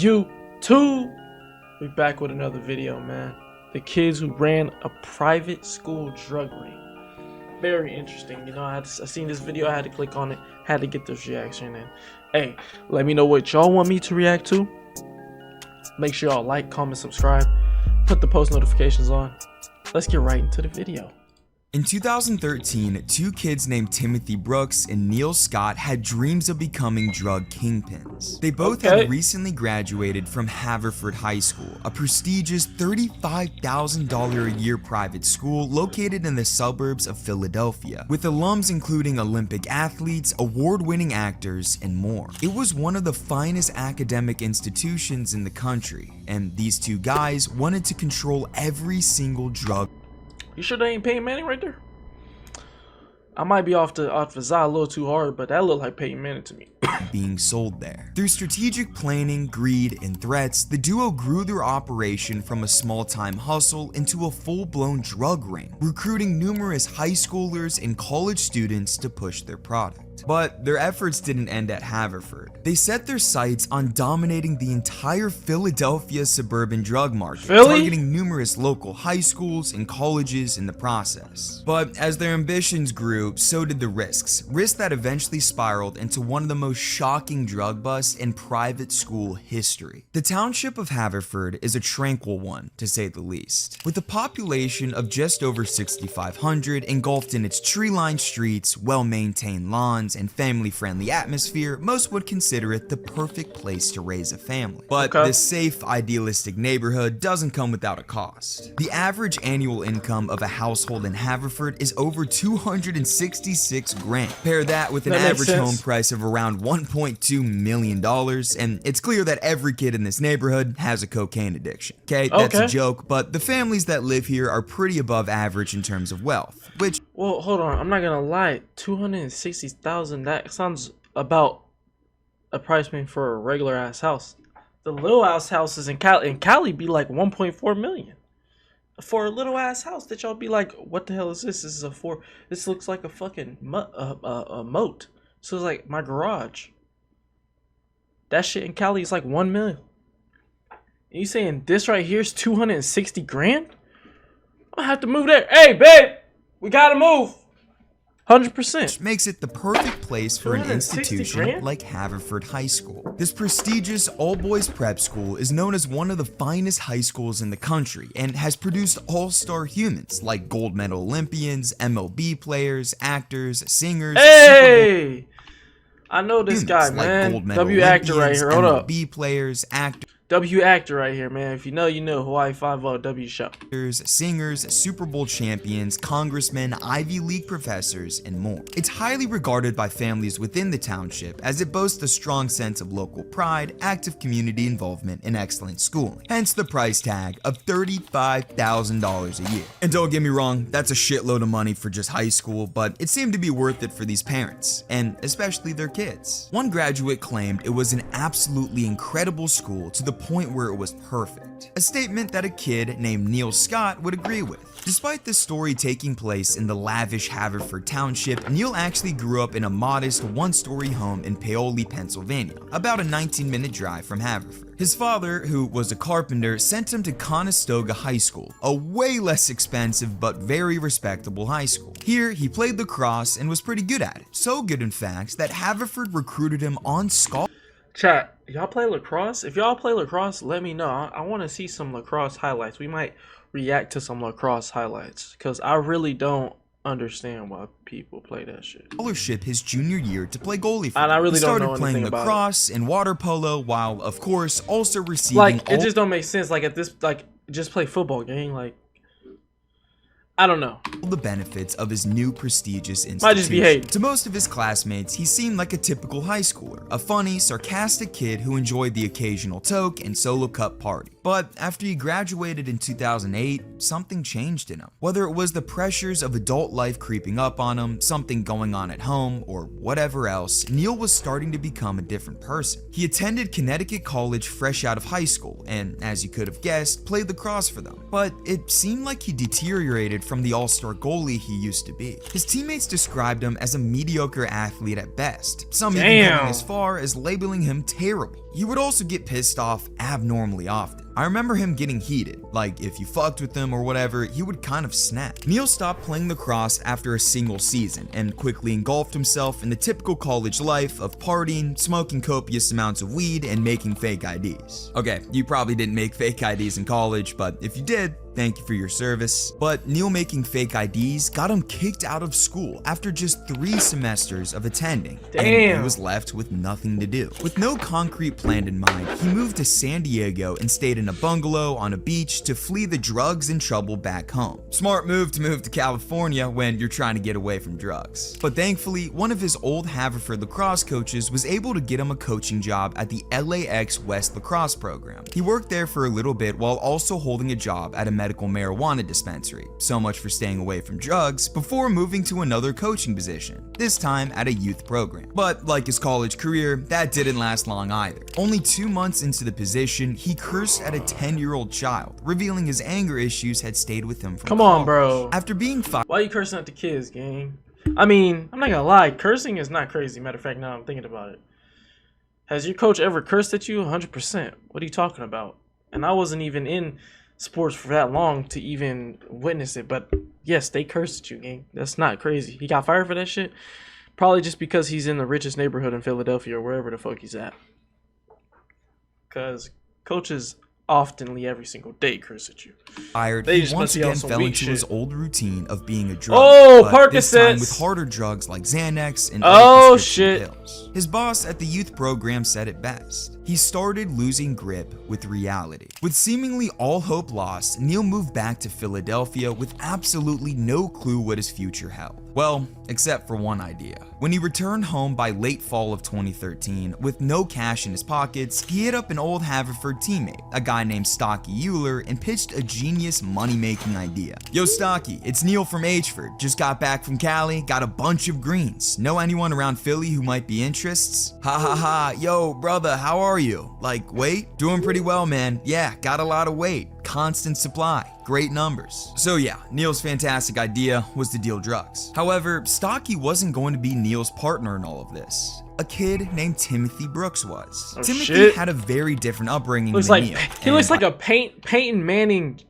YouTube? We back with another video, man. The kids who ran a private school drug ring. Very interesting. You know, I seen this video, I had to click on it, had to get this reaction. And hey, let me know what y'all want me to react to. Make sure y'all like, comment, subscribe, put the post notifications on. Let's get right into the video. In 2013, two kids named Timothy Brooks and Neil Scott had dreams of becoming drug kingpins. They both had recently graduated from Haverford High School, a prestigious $35,000 a year private school located in the suburbs of Philadelphia, with alums including Olympic athletes, award-winning actors, and more. It was one of the finest academic institutions in the country, and these two guys wanted to control every single drug. You sure they ain't Peyton Manning right there? I might be off the Zah a little too hard, but that looked like Peyton Manning to me. Being sold there. Through strategic planning, greed, and threats, the duo grew their operation from a small-time hustle into a full-blown drug ring, recruiting numerous high schoolers and college students to push their product. But their efforts didn't end at Haverford. They set their sights on dominating the entire Philadelphia suburban drug market, targeting numerous local high schools and colleges in the process. But as their ambitions grew, so did the risks that eventually spiraled into one of the most shocking drug busts in private school history. The township of Haverford is a tranquil one, to say the least. With a population of just over 6,500 engulfed in its tree-lined streets, well-maintained lawns, and family-friendly atmosphere, most would consider it the perfect place to raise a family. But this safe, idealistic neighborhood doesn't come without a cost. The average annual income of a household in Haverford is over $266 grand. Pair that with an average home price of around $1.2 million, and it's clear that every kid in this neighborhood has a cocaine addiction. Okay, that's a joke, but the families that live here are pretty above average in terms of wealth, which... Well, hold on, I'm not gonna lie, 260,000, that sounds about a price point for a regular ass house. The little ass houses in Cali be like 1.4 million. For a little ass house that y'all be like, what the hell is this? This looks like a fucking moat. So it's like my garage. That shit in Cali is like 1 million. And you saying this right here is 260 grand? I have to move there. Hey, babe, we gotta move. 100%. Which makes it the perfect place for an institution like Haverford High School. This prestigious all-boys prep school is known as one of the finest high schools in the country and has produced all-star humans like gold medal Olympians, MLB players, actors, singers. Hey! I know this guy, man. W actor right here. Hold up. MLB players, actors. W actor right here, man. If you know, you know. Hawaii 5-0 W show. Singers, Super Bowl champions, congressmen, Ivy League professors, and more. It's highly regarded by families within the township as it boasts a strong sense of local pride, active community involvement, and excellent schooling. Hence the price tag of $35,000 a year. And don't get me wrong, that's a shitload of money for just high school, but it seemed to be worth it for these parents, and especially their kids. One graduate claimed it was an absolutely incredible school to the point where it was perfect, a statement that a kid named Neil Scott would agree with. Despite this story taking place in the lavish Haverford Township, Neil actually grew up in a modest one-story home in Paoli, Pennsylvania, about a 19-minute drive from Haverford. His father, who was a carpenter, sent him to Conestoga High School, a way less expensive but very respectable high school. Here, he played lacrosse and was pretty good at it, so good in fact that Haverford recruited him on scholarship. Chat, y'all play lacrosse? If y'all play lacrosse, let me know. I want to see some lacrosse highlights. We might react to some lacrosse highlights because I really don't understand why people play that shit. Scholarship his junior year to play goalie for and I really he don't started know playing lacrosse and water polo while, of course, also receiving it just don't make sense. Like at this, just play football game. Like I don't know. All the benefits of his new prestigious institution. Might just be hating. To most of his classmates, he seemed like a typical high schooler, a funny, sarcastic kid who enjoyed the occasional toke and solo cup party. But after he graduated in 2008, something changed in him. Whether it was the pressures of adult life creeping up on him, something going on at home, or whatever else, Neil was starting to become a different person. He attended Connecticut College fresh out of high school, and as you could have guessed, played lacrosse for them. But it seemed like he deteriorated from the all-star goalie he used to be. His teammates described him as a mediocre athlete at best, some even going as far as labeling him terrible. He would also get pissed off abnormally often. I remember him getting heated, like if you fucked with him or whatever, he would kind of snap. Neil stopped playing lacrosse after a single season and quickly engulfed himself in the typical college life of partying, smoking copious amounts of weed, and making fake IDs. Okay, you probably didn't make fake IDs in college, but if you did, thank you for your service. But Neil making fake IDs got him kicked out of school after just 3 semesters of attending. Damn. And he was left with nothing to do. With no concrete plan in mind, he moved to San Diego and stayed in a bungalow on a beach to flee the drugs and trouble back home. Smart move to move to California when you're trying to get away from drugs. But thankfully, one of his old Haverford lacrosse coaches was able to get him a coaching job at the LAX West lacrosse program. He worked there for a little bit while also holding a job at a medical marijuana dispensary. So much for staying away from drugs before moving to another coaching position, this time at a youth program. But like his college career, that didn't last long either. Only 2 months into the position, he cursed at a 10-year-old child, revealing his anger issues had stayed with him from Come on, college. bro. After being fired, Why are you cursing at the kids, gang? I mean, I'm not gonna lie, cursing is not crazy. Matter of fact, now I'm thinking about it. Has your coach ever cursed at you? 100%. What are you talking about? And I wasn't even in sports for that long to even witness it, but yes, they cursed at you, gang. That's not crazy. He got fired for that shit? Probably just because he's in the richest neighborhood in Philadelphia or wherever the fuck he's at. Because coaches oftenly every single day curse at you. He once again fell into his old routine of being a drug. Oh, this time Percocets! with harder drugs like Xanax and Oh, other prescription shit. pills. His boss at the youth program said it best. He started losing grip with reality. With seemingly all hope lost, Neil moved back to Philadelphia with absolutely no clue what his future held. Well, except for one idea. When he returned home by late fall of 2013, with no cash in his pockets, he hit up an old Haverford teammate, a guy named Stocky Euler, and pitched a genius money-making idea. Yo Stocky, it's Neil from Ageford. Just got back from Cali, got a bunch of greens. Know anyone around Philly who might be interests? Ha ha ha, yo brother, how are you? Like, weight? Doing pretty well, man. Yeah, got a lot of weight. Constant supply. Great numbers. So yeah, Neil's fantastic idea was to deal drugs. However, Stocky wasn't going to be Neil's partner in all of this. A kid named Timothy Brooks was. Oh, Timothy shit. had a very different upbringing Looks than like Neil. he looks like a Peyton Manning.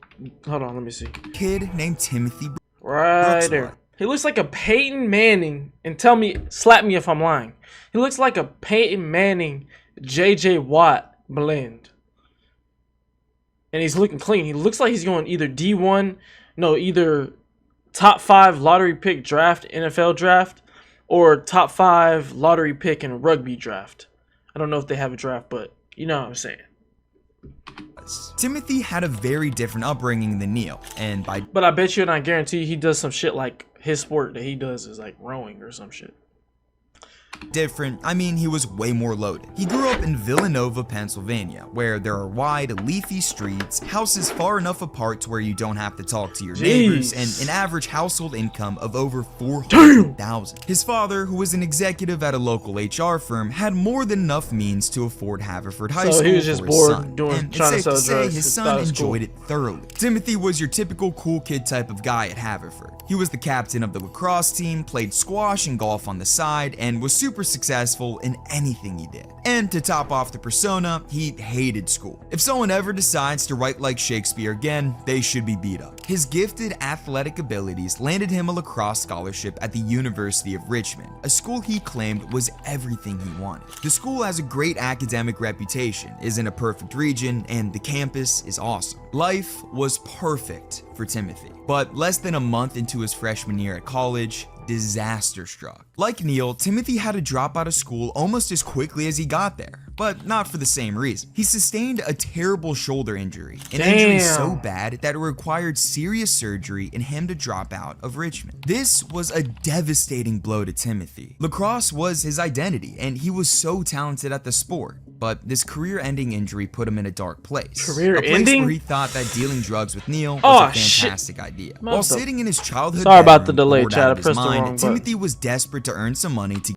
Hold on, let me see. Kid named Timothy Right Brooks there. was. He looks like a Peyton Manning, and slap me if I'm lying. He looks like a Peyton Manning, J.J. Watt blend. And he's looking clean. He looks like he's going either either top 5 lottery pick draft, NFL draft, or top 5 lottery pick in rugby draft. I don't know if they have a draft, but you know what I'm saying. Timothy had a very different upbringing than Neil, and But I bet you and I guarantee he does some shit like his sport that he does is like rowing or some shit. different, I mean he was way more loaded. He grew up in Villanova, Pennsylvania, where there are wide, leafy streets, houses far enough apart to where you don't have to talk to your neighbors, and an average household income of over $400,000. His father, who was an executive at a local HR firm, had more than enough means to afford Haverford High School he was just for his bored son, doing and trying to it's safe sell to say drugs. his He thought son it was enjoyed cool. it thoroughly. Timothy was your typical cool kid type of guy at Haverford. He was the captain of the lacrosse team, played squash and golf on the side, and was super successful in anything he did. And to top off the persona, he hated school. If someone ever decides to write like Shakespeare again, they should be beat up. His gifted athletic abilities landed him a lacrosse scholarship at the University of Richmond, a school he claimed was everything he wanted. The school has a great academic reputation, is in a perfect region, and the campus is awesome. Life was perfect for Timothy. But less than a month into his freshman year at college, disaster struck. Like Neil, Timothy had to drop out of school almost as quickly as he got there, but not for the same reason. He sustained a terrible shoulder injury, an injury so bad that it required serious surgery and him to drop out of Richmond. This was a devastating blow to Timothy. Lacrosse was his identity, and he was so talented at the sport. But this career-ending injury put him in a dark place. A place where he thought that dealing drugs with Neil was a fantastic idea. While sitting in his childhood Sorry about the bedroom, delay, bored Chad. out I of his pressed the mind, wrong Timothy was desperate to earn some money to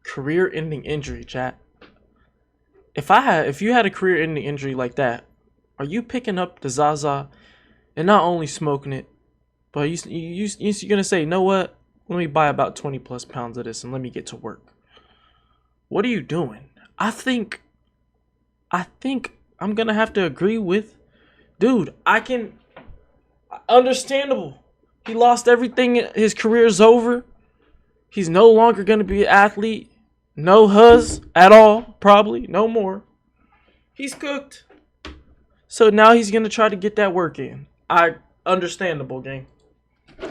career-ending injury, chat. If you had a career-ending injury like that, are you picking up the Zaza and not only smoking it, but you're gonna say, you know what? Let me buy about 20 plus pounds of this and let me get to work. What are you doing? I think I'm gonna have to agree with, dude. Understandable. He lost everything. His career's over. He's no longer gonna be an athlete. No huzz at all. Probably no more. He's cooked. So now he's gonna try to get that work in. Understandable, gang.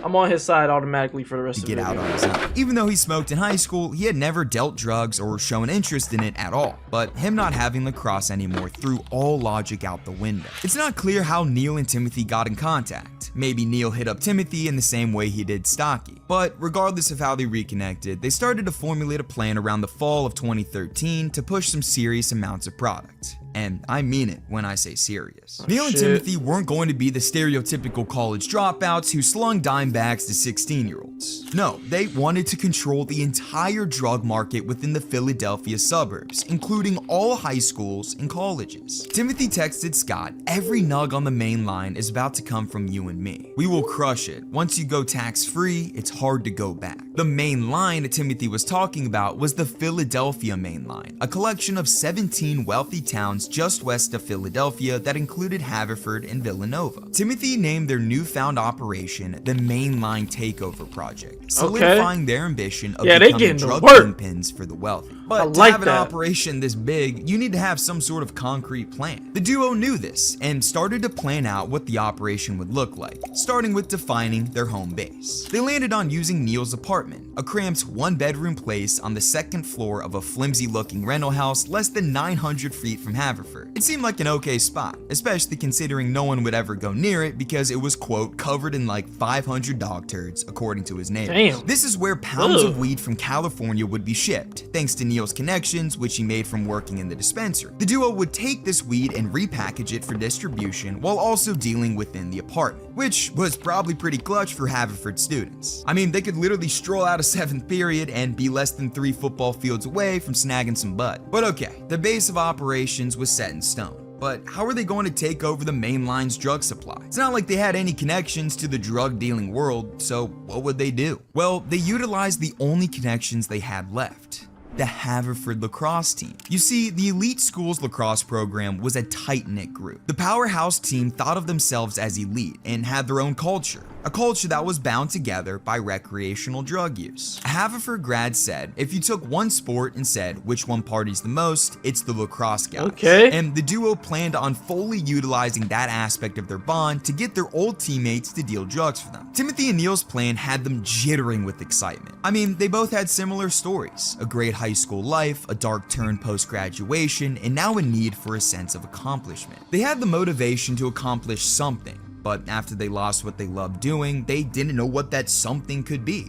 I'm on his side automatically for the rest of the get video. out on his own. Even though he smoked in high school, he had never dealt drugs or shown interest in it at all. But him not having lacrosse anymore threw all logic out the window. It's not clear how Neil and Timothy got in contact. Maybe Neil hit up Timothy in the same way he did Stocky. But regardless of how they reconnected, they started to formulate a plan around the fall of 2013 to push some serious amounts of product. And I mean it when I say serious. Neil and Timothy weren't going to be the stereotypical college dropouts who slung dime bags to 16-year-olds. No, they wanted to control the entire drug market within the Philadelphia suburbs, including all high schools and colleges. Timothy texted Scott, "Every nug on the main line is about to come from you and me. We will crush it. Once you go tax-free, it's hard to go back." The main line that Timothy was talking about was the Philadelphia main line, a collection of 17 wealthy towns just west of Philadelphia that included Haverford and Villanova. Timothy named their newfound operation the Mainline Takeover Project, solidifying their ambition of becoming drug kingpins for the wealthy. But to have an operation this big, you need to have some sort of concrete plan. The duo knew this and started to plan out what the operation would look like, starting with defining their home base. They landed on using Neil's apartment, a cramped one-bedroom place on the second floor of a flimsy-looking rental house less than 900 feet from Haverford. It seemed like an okay spot, especially considering no one would ever go near it because it was, quote, covered in like 500 dog turds, according to his neighbors. Damn. This is where pounds of weed from California would be shipped, thanks to Neil's connections, which he made from working in the dispensary. The duo would take this weed and repackage it for distribution while also dealing within the apartment, which was probably pretty clutch for Haverford students. I mean, they could literally stroll out of 7th period and be less than 3 football fields away from snagging some bud. But okay, the base of operations was set in stone. But how are they going to take over the main line's drug supply? It's not like they had any connections to the drug dealing world, so what would they do? Well, they utilized the only connections they had left: the Haverford lacrosse team. You see, the elite school's lacrosse program was a tight-knit group. The powerhouse team thought of themselves as elite and had their own culture, a culture that was bound together by recreational drug use. A Haverford grad said, if you took one sport and said which one parties the most, it's the lacrosse guys. Okay. And the duo planned on fully utilizing that aspect of their bond to get their old teammates to deal drugs for them. Timothy and Neil's plan had them jittering with excitement. I mean, they both had similar stories: a great high school life, a dark turn post-graduation, and now a need for a sense of accomplishment. They had the motivation to accomplish something, but after they lost what they loved doing, they didn't know what that something could be.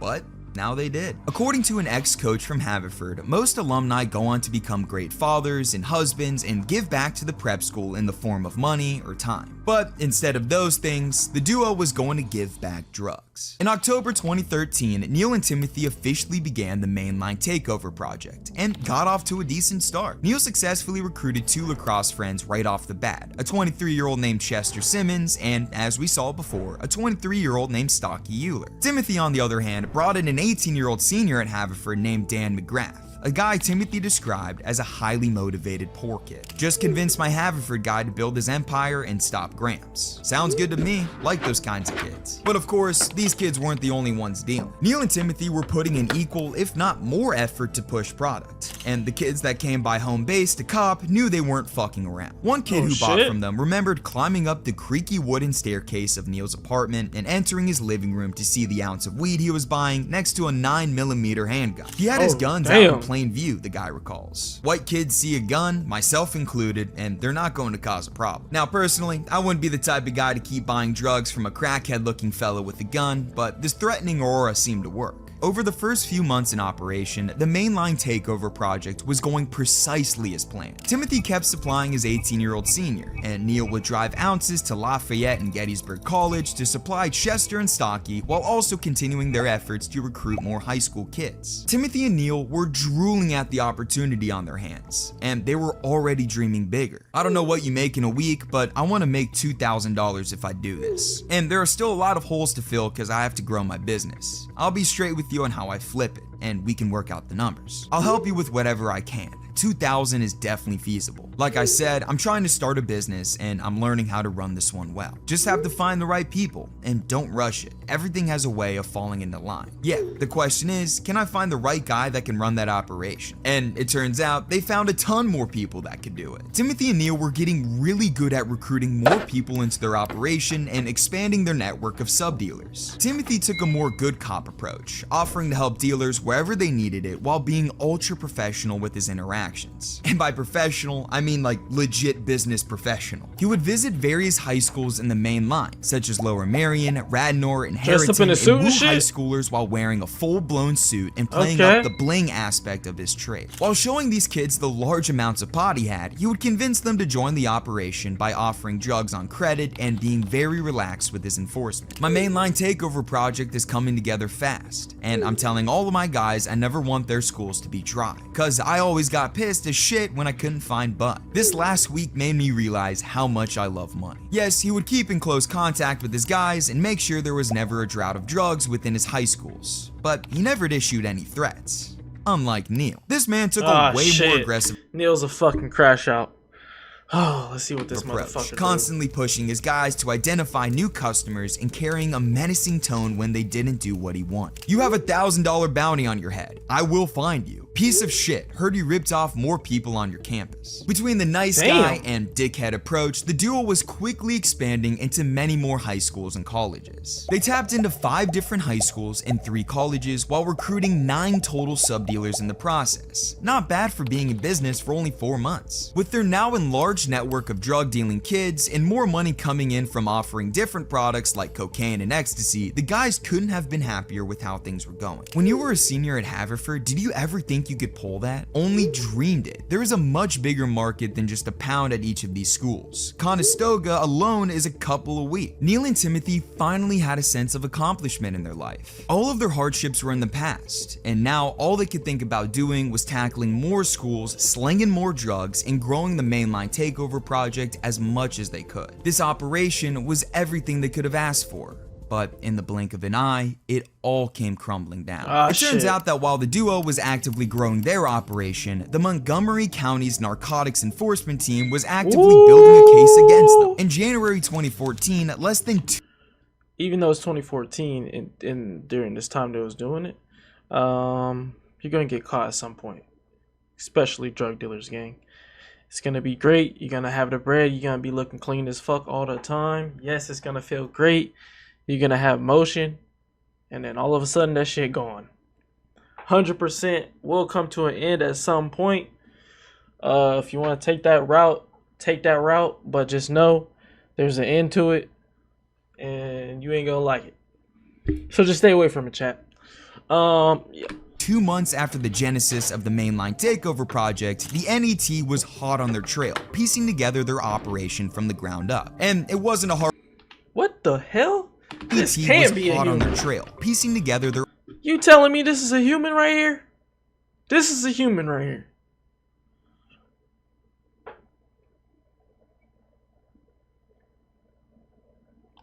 But now they did. According to an ex-coach from Haverford, most alumni go on to become great fathers and husbands and give back to the prep school in the form of money or time. But instead of those things, the duo was going to give back drugs. In October 2013, Neil and Timothy officially began the Mainline Takeover Project and got off to a decent start. Neil successfully recruited 2 lacrosse friends right off the bat, a 23-year-old named Chester Simmons and, as we saw before, a 23-year-old named Stocky Euler. Timothy, on the other hand, brought in an 18-year-old senior at Haverford named Dan McGrath, a guy Timothy described as a highly motivated poor kid. Just convinced my Haverford guy to build his empire and stop Gramps. Sounds good to me, like those kinds of kids. But of course, these kids weren't the only ones dealing. Neil and Timothy were putting in equal, if not more effort to push product, and the kids that came by home base to cop knew they weren't fucking around. One kid who bought from them remembered climbing up the creaky wooden staircase of Neil's apartment and entering his living room to see the ounce of weed he was buying next to a 9mm handgun. He had his guns out in plain view, the guy recalls. White kids see a gun, myself included, and they're not going to cause a problem. Now personally, I wouldn't be the type of guy to keep buying drugs from a crackhead looking fella with a gun, but this threatening aura seemed to work. over the first few months in operation, the mainline takeover project was going precisely as planned. Timothy kept supplying his 18-year-old senior, and Neil would drive ounces to Lafayette and Gettysburg College to supply Chester and Stocky, while also continuing their efforts to recruit more high school kids. Timothy and Neil were drooling at the opportunity on their hands, and they were already dreaming bigger. I don't know what you make in a week, but I want to make $2,000 if I do this. And there are still a lot of holes to fill because I have to grow my business. I'll be straight with you on how I flip it, and we can work out the numbers. I'll help you with whatever I can. 2,000 is definitely feasible. Like I said, I'm trying to start a business and I'm learning how to run this one well. Just have to find the right people and don't rush it. Everything has a way of falling into line. Yeah, the question is, can I find the right guy that can run that operation? And it turns out they found a ton more people that could do it. Timothy and Neil were getting really good at recruiting more people into their operation and expanding their network of sub-dealers. Timothy took a more good cop approach, offering to help dealers wherever they needed it while being ultra professional with his interactions. And by professional, I mean like legit business professional. He would visit various high schools in the main line, such as Lower Marion, Radnor, and Harrington, and woo high schoolers while wearing a full-blown suit and playing up the bling aspect of his trade. While showing these kids the large amounts of pot he had, he would convince them to join the operation by offering drugs on credit and being very relaxed with his enforcement. My mainline takeover project is coming together fast, and I'm telling all of my guys I never want their schools to be dry, cause I always got pissed as shit when I couldn't find Bud. This last week made me realize how much I love money. Yes, he would keep in close contact with his guys and make sure there was never a drought of drugs within his high schools, but he never issued any threats. Unlike Neil. This man took a way more aggressive Neil's a fucking crash out. Oh, let's see what this motherfucker constantly pushing his guys to identify new customers and carrying a menacing tone when they didn't do what he wanted. You have $1,000 bounty on your head. I will find you. Piece of shit, heard you ripped off more people on your campus. Between the nice guy and dickhead approach, the duo was quickly expanding into many more high schools and colleges. They tapped into 5 different high schools and 3 colleges while recruiting 9 total sub-dealers in the process. Not bad for being in business for only 4 months. With their now enlarged network of drug dealing kids and more money coming in from offering different products like cocaine and ecstasy, the guys couldn't have been happier with how things were going. When you were a senior at Haverford, did you ever think you could pull that? Only dreamed it. There is a much bigger market than just a pound at each of these schools. Conestoga alone is a couple a week. Neil and Timothy finally had a sense of accomplishment in their life. All of their hardships were in the past, and now all they could think about doing was tackling more schools, slinging more drugs, and growing the mainline takeover project as much as they could. This operation was everything they could have asked for. But in the blink of an eye, it all came crumbling down. It turns out that while the duo was actively growing their operation, the Montgomery County's narcotics enforcement team was actively building a case against them. In January 2014, less than even though it's 2014 and during this time they was doing it, you're gonna get caught at some point, especially drug dealers, gang. It's gonna be great. You're gonna have the bread. You're gonna be looking clean as fuck all the time. Yes, it's gonna feel great. You're gonna have motion, and then all of a sudden that shit gone. 100% will come to an end at some point. If you want to take that route, take that route. But just know there's an end to it, and you ain't gonna like it. So just stay away from it, chat. Yeah. 2 months after the genesis of the mainline takeover project, the NET was hot on their trail, piecing together their operation from the ground up. And it wasn't a hard. What the hell? This NET can't was be a hot on human. their trail, piecing together their. You telling me this is a human right here? This is a human right here.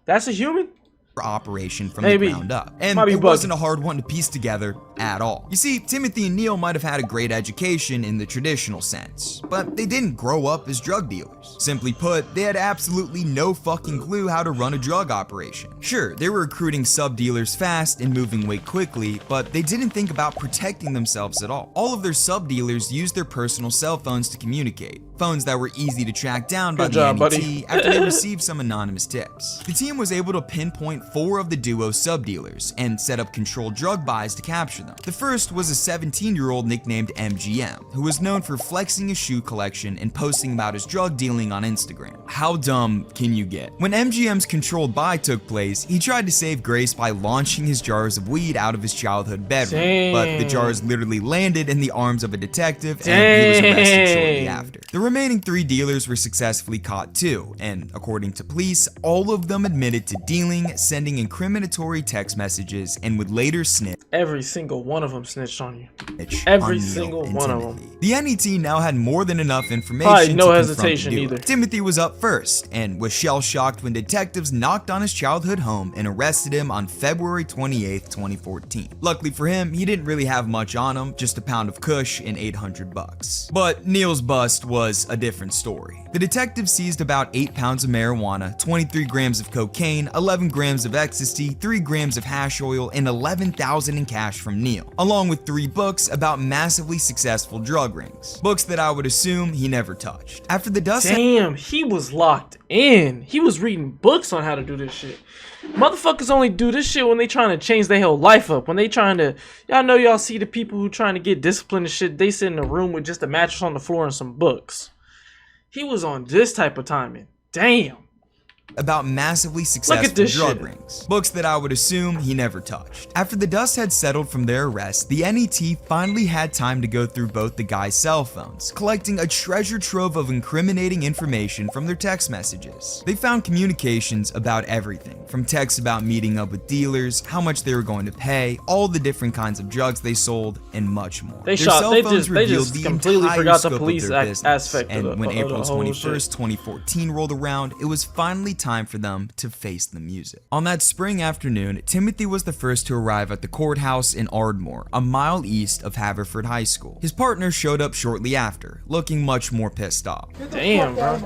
That's a human? Operation from the ground up, and it wasn't a hard one to piece together at all. You see, Timothy and Neil might have had a great education in the traditional sense, but they didn't grow up as drug dealers. Simply put, they had absolutely no fucking clue how to run a drug operation. Sure, they were recruiting sub-dealers fast and moving weight quickly, but they didn't think about protecting themselves at all. All of their sub-dealers used their personal cell phones to communicate, phones that were easy to track down by the NET after they received some anonymous tips. The team was able to pinpoint 4 of the duo's sub-dealers and set up controlled drug buys to capture them. them. The first was a 17-year-old nicknamed MGM, who was known for flexing his shoe collection and posting about his drug dealing on Instagram. How dumb can you get? When MGM's controlled buy took place, he tried to save grace by launching his jars of weed out of his childhood bedroom, but the jars literally landed in the arms of a detective and he was arrested shortly after. The remaining 3 dealers were successfully caught too, and according to police, all of them admitted to dealing, sending incriminatory text messages, and would later snitch. Every single one of them snitched on you. Every single one of them. The NET now had more than enough information Probably no to hesitation confront the duo. either. Timothy was up first and was shell-shocked when detectives knocked on his childhood home and arrested him on February 28, 2014. Luckily for him, he didn't really have much on him, just a pound of kush and $800. But Neil's bust was a different story. The detectives seized about 8 pounds of marijuana, 23 grams of cocaine, 11 grams of ecstasy, 3 grams of hash oil, and $11,000 in cash from Neil, along with 3 books about massively successful drug rings. Books that I would assume he never touched. After the dust Damn, he was locked in. He was reading books on how to do this shit. Motherfuckers only do this shit when they trying to change their whole life up. When they trying to, y'all know, y'all see the people who trying to get disciplined and shit, they sit in a room with just a mattress on the floor and some books. He was on this type of timing. Damn. About massively successful drug rings. Books that I would assume he never touched. After the dust had settled from their arrest, the NET finally had time to go through both the guys' cell phones, collecting a treasure trove of incriminating information from their text messages. They found communications about everything, from texts about meeting up with dealers, how much they were going to pay, all the different kinds of drugs they sold, and much more. They just completely forgot the police aspect of and when April 21st, shit. 2014 rolled around, it was finally time for them to face the music. On that spring afternoon, Timothy was the first to arrive at the courthouse in Ardmore, a mile east of Haverford High School. His partner showed up shortly after, looking much more pissed off. Damn, bro.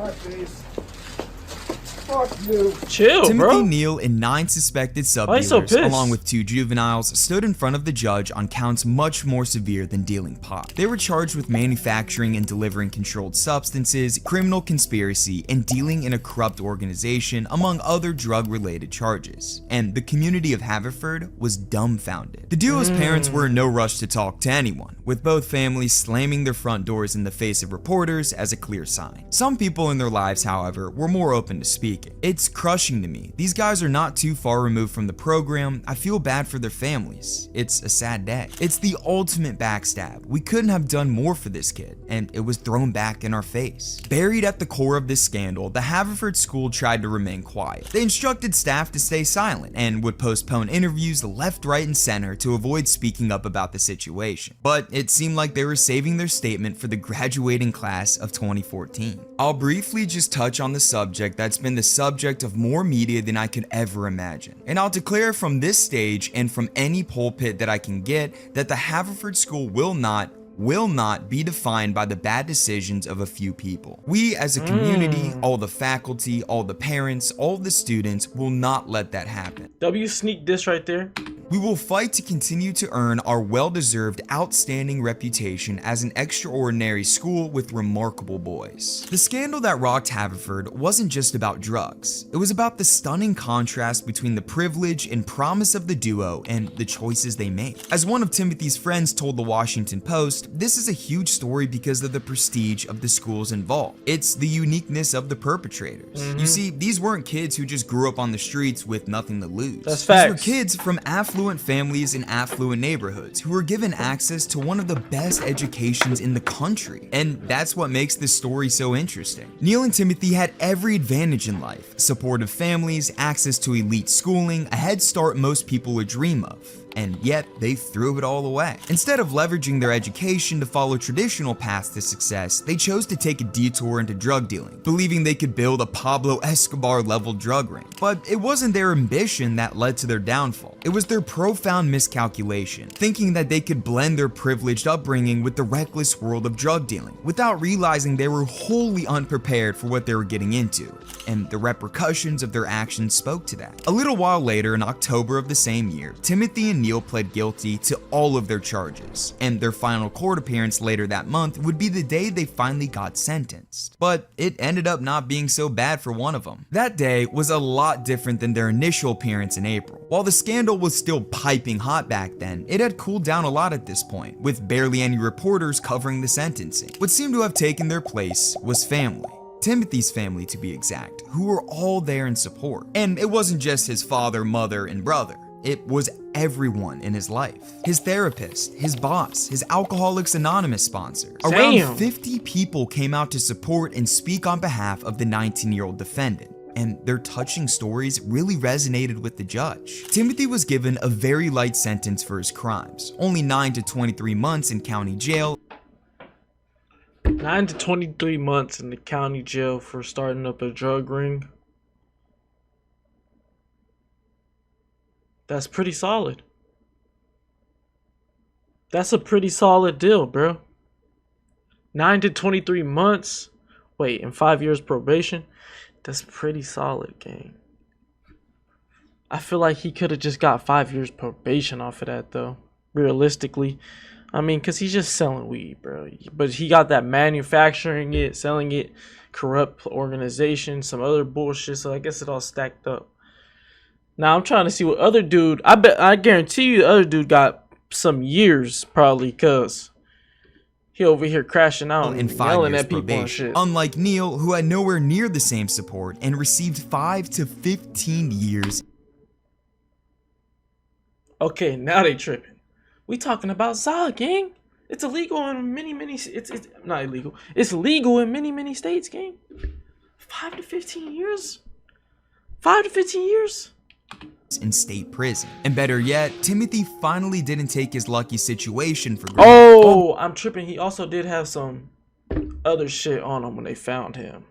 Chill, Timothy, bro. Neil, and 9 suspected sub Why you so dealers, pissed? along with 2 juveniles, stood in front of the judge on counts much more severe than dealing pot. They were charged with manufacturing and delivering controlled substances, criminal conspiracy, and dealing in a corrupt organization, among other drug-related charges. And the community of Haverford was dumbfounded. The duo's parents were in no rush to talk to anyone, with both families slamming their front doors in the face of reporters as a clear sign. Some people in their lives, however, were more open to speaking. It's crushing to me. These guys are not too far removed from the program. I feel bad for their families. It's a sad day. It's the ultimate backstab. We couldn't have done more for this kid, and it was thrown back in our face. Buried at the core of this scandal, the Haverford school tried to remain quiet. They instructed staff to stay silent and would postpone interviews left, right, and center to avoid speaking up about the situation. But it seemed like they were saving their statement for the graduating class of 2014. I'll briefly just touch on the subject that's been the subject of more media than I could ever imagine. And I'll declare from this stage and from any pulpit that I can get that the Haverford School will not be defined by the bad decisions of a few people. We as a community, all the faculty, all the parents, all the students will not let that happen. W sneak this right there. We will fight to continue to earn our well-deserved outstanding reputation as an extraordinary school with remarkable boys. The scandal that rocked Haverford wasn't just about drugs. It was about the stunning contrast between the privilege and promise of the duo and the choices they made. As one of Timothy's friends told the Washington Post, this is a huge story because of the prestige of the schools involved. It's the uniqueness of the perpetrators. You see, these weren't kids who just grew up on the streets with nothing to lose. That's facts. These were kids from affluent families in affluent neighborhoods who were given access to one of the best educations in the country. And that's what makes this story so interesting. Neil and Timothy had every advantage in life: supportive families, access to elite schooling, a head start most people would dream of. And yet they threw it all away. Instead of leveraging their education to follow traditional paths to success, they chose to take a detour into drug dealing, believing they could build a Pablo Escobar level drug ring. But it wasn't their ambition that led to their downfall. It was their profound miscalculation, thinking that they could blend their privileged upbringing with the reckless world of drug dealing, without realizing they were wholly unprepared for what they were getting into. And the repercussions of their actions spoke to that. A little while later, in October of the same year, Timothy and Neil pled guilty to all of their charges, and their final court appearance later that month would be the day they finally got sentenced. But it ended up not being so bad for one of them. That day was a lot different than their initial appearance in April. While the scandal was still piping hot back then, it had cooled down a lot at this point, with barely any reporters covering the sentencing. What seemed to have taken their place was family. Timothy's family, to be exact, who were all there in support. And it wasn't just his father, mother, and brother. It was everyone in his life. His therapist, his boss, his Alcoholics Anonymous sponsor. Around 50 people came out to support and speak on behalf of the 19-year-old defendant, and their touching stories really resonated with the judge. Timothy was given a very light sentence for his crimes, only 9 to 23 months in county jail. 9 to 23 months in the county jail for starting up a drug ring. That's pretty solid. That's a pretty solid deal, bro. 9 to 23 months. Wait, and 5 years probation. That's pretty solid, gang. I feel like he could have just got 5 years probation off of that, though. Realistically. I mean, because he's just selling weed, bro. But he got that manufacturing it, selling it, corrupt organization, some other bullshit. So I guess it all stacked up. Now I'm trying to see what other dude. I guarantee you the other dude got some years probably, because he over here crashing out and yelling at people and shit. Unlike Neil, who had nowhere near the same support and received 5 to 15 years. Okay, now they tripping. We talking about Zah, gang. It's illegal in many it's not illegal. It's legal in many states, gang. 5 to 15 years. 5 to 15 years. In state prison. And better yet, Timothy finally didn't take his lucky situation for granted. Oh, I'm tripping. He also did have some other shit on him when they found him.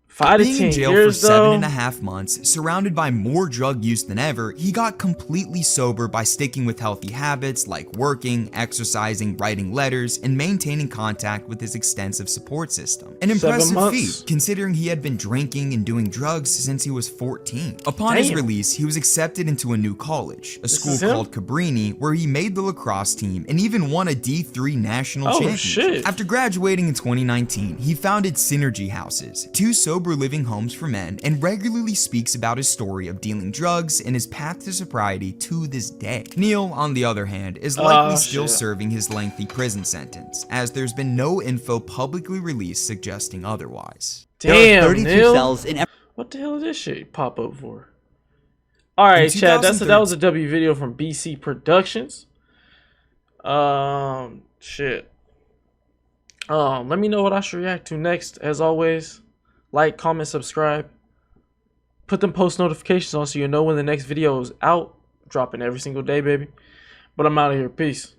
5 to 10 Being in jail years, for 7.5 months, surrounded by more drug use than ever, he got completely sober by sticking with healthy habits like working, exercising, writing letters, and maintaining contact with his extensive support system. An impressive feat, considering he had been drinking and doing drugs since he was 14. Upon his release, he was accepted into a new college, a school called Cabrini, where he made the lacrosse team and even won a D3 national championship. After graduating in 2019, he founded Synergy Houses, 2 sober living homes for men, and regularly speaks about his story of dealing drugs and his path to sobriety to this day. Neil, on the other hand, is likely still serving his lengthy prison sentence, as there's been no info publicly released suggesting otherwise. Damn, 32 Neil. Cells in what the hell did this shit pop up for? Alright, Chad, that was a W video from BC Productions. Shit. Let me know what I should react to next. As always, like, comment, subscribe. Put them post notifications on so you know when the next video is out. Dropping every single day, baby. But I'm out of here. Peace.